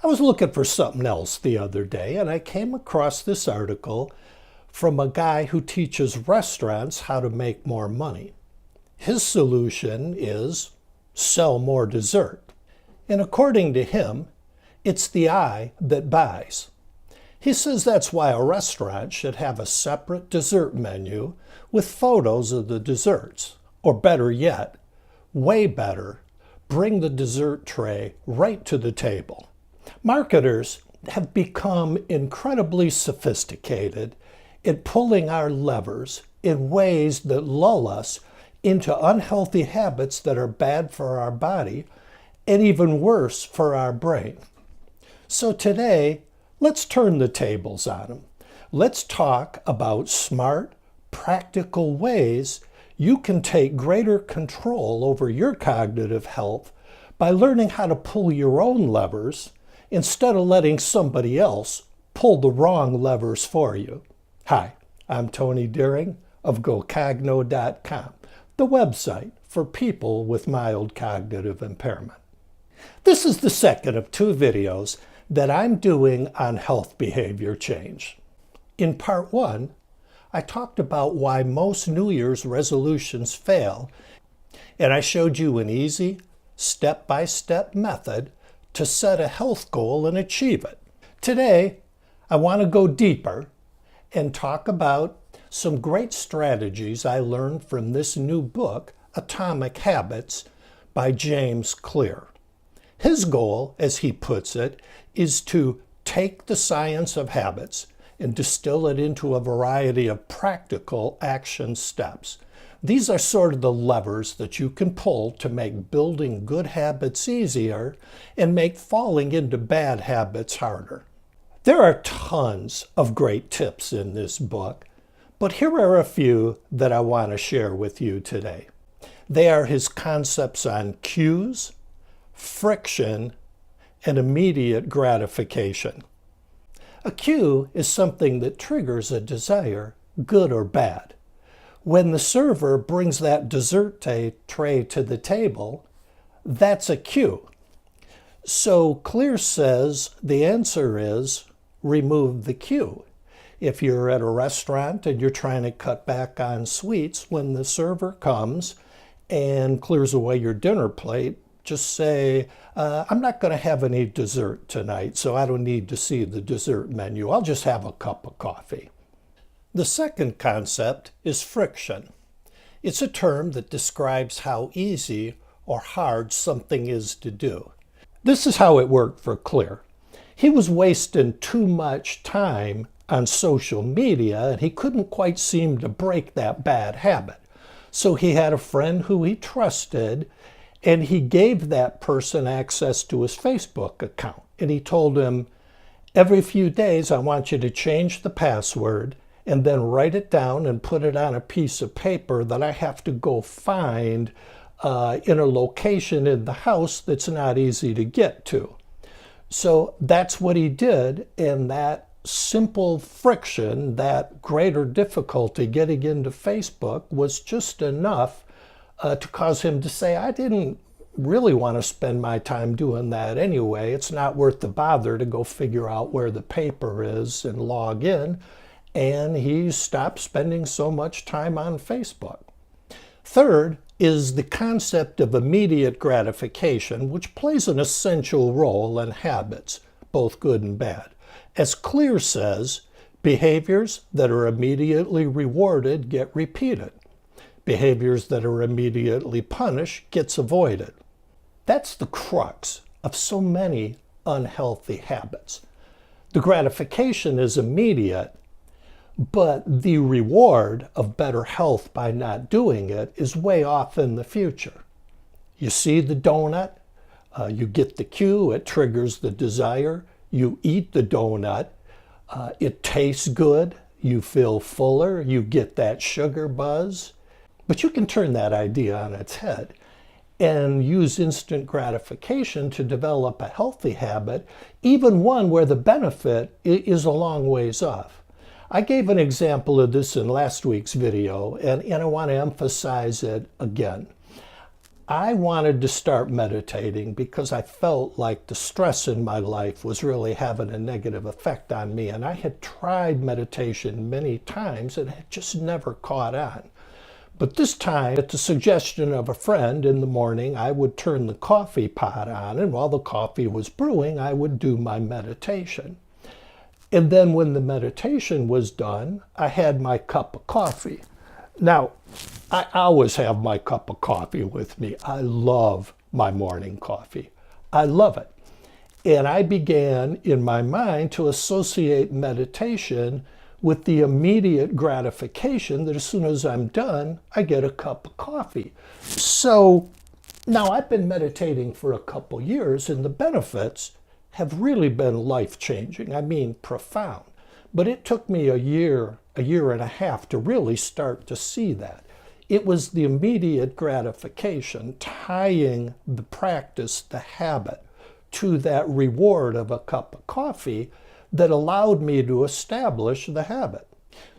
I was looking for something else the other day, and I came across this article from a guy who teaches restaurants how to make more money. His solution is sell more dessert. And according to him, it's the eye that buys. He says that's why a restaurant should have a separate dessert menu with photos of the desserts. Or better yet, way better, bring the dessert tray right to the table. Marketers have become incredibly sophisticated at pulling our levers in ways that lull us into unhealthy habits that are bad for our body and even worse for our brain. So today, let's turn the tables on them. Let's talk about smart, practical ways you can take greater control over your cognitive health by learning how to pull your own levers instead of letting somebody else pull the wrong levers for you. Hi, I'm Tony Deering of GoCogno.com, the website for people with mild cognitive impairment. This is the second of two videos that I'm doing on health behavior change. In part one, I talked about why most New Year's resolutions fail, and I showed you an easy, step-by-step method to set a health goal and achieve it. Today, I want to go deeper and talk about some great strategies I learned from this new book, Atomic Habits, by James Clear. His goal, as he puts it, is to take the science of habits and distill it into a variety of practical action steps. These are sort of the levers that you can pull to make building good habits easier and make falling into bad habits harder. There are tons of great tips in this book, but here are a few that I want to share with you today. They are his concepts on cues, friction, and immediate gratification. A cue is something that triggers a desire, good or bad. When the server brings that dessert tray to the table, that's a cue. So Clear says the answer is remove the cue. If you're at a restaurant and you're trying to cut back on sweets, when the server comes and clears away your dinner plate, just say, I'm not going to have any dessert tonight, so I don't need to see the dessert menu. I'll just have a cup of coffee. The second concept is friction. It's a term that describes how easy or hard something is to do. This is how it worked for Clear. He was wasting too much time on social media, and he couldn't quite seem to break that bad habit. So he had a friend who he trusted, and he gave that person access to his Facebook account. And he told him, every few days I want you to change the password and then write it down and put it on a piece of paper that I have to go find in a location in the house that's not easy to get to. So that's what he did, and that simple friction, that greater difficulty getting into Facebook was just enough to cause him to say, I didn't really want to spend my time doing that anyway. It's not worth the bother to go figure out where the paper is and log in. And he stopped spending so much time on Facebook. Third is the concept of immediate gratification, which plays an essential role in habits, both good and bad. As Clear says, behaviors that are immediately rewarded get repeated. Behaviors that are immediately punished gets avoided. That's the crux of so many unhealthy habits. The gratification is immediate, but the reward of better health by not doing it is way off in the future. You see the donut, you get the cue, it triggers the desire, you eat the donut, it tastes good, you feel fuller, you get that sugar buzz. But you can turn that idea on its head and use instant gratification to develop a healthy habit, even one where the benefit is a long ways off. I gave an example of this in last week's video, and I want to emphasize it again. I wanted to start meditating because I felt like the stress in my life was really having a negative effect on me. And I had tried meditation many times and it just never caught on. But this time, at the suggestion of a friend in the morning, I would turn the coffee pot on, and while the coffee was brewing, I would do my meditation. And then when the meditation was done, I had my cup of coffee. Now, I always have my cup of coffee with me. I love my morning coffee. I love it. And I began in my mind to associate meditation with the immediate gratification that as soon as I'm done, I get a cup of coffee. So now I've been meditating for a couple years, and the benefits have really been life-changing. I mean, profound. But it took me a year and a half to really start to see that. It was the immediate gratification, tying the practice, the habit, to that reward of a cup of coffee that allowed me to establish the habit.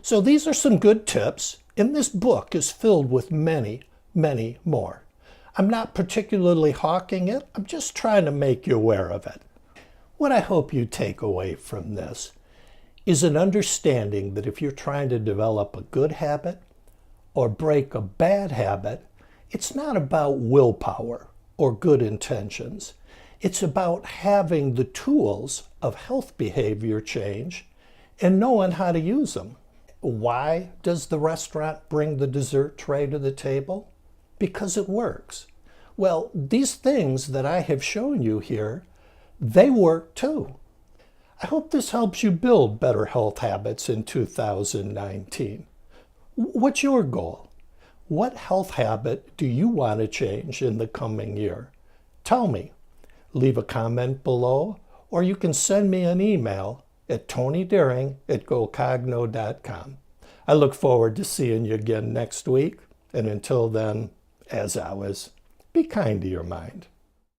So these are some good tips, and this book is filled with many, many more. I'm not particularly hawking it. I'm just trying to make you aware of it. What I hope you take away from this is an understanding that if you're trying to develop a good habit or break a bad habit, it's not about willpower or good intentions. It's about having the tools of health behavior change and knowing how to use them. Why does the restaurant bring the dessert tray to the table? Because it works. Well, these things that I have shown you here, they work too. I hope this helps you build better health habits in 2019. What's your goal? What health habit do you want to change in the coming year? Tell me. Leave a comment below, or you can send me an email at tonydaring@GoCogno.com. I look forward to seeing you again next week, and until then, as always, be kind to your mind.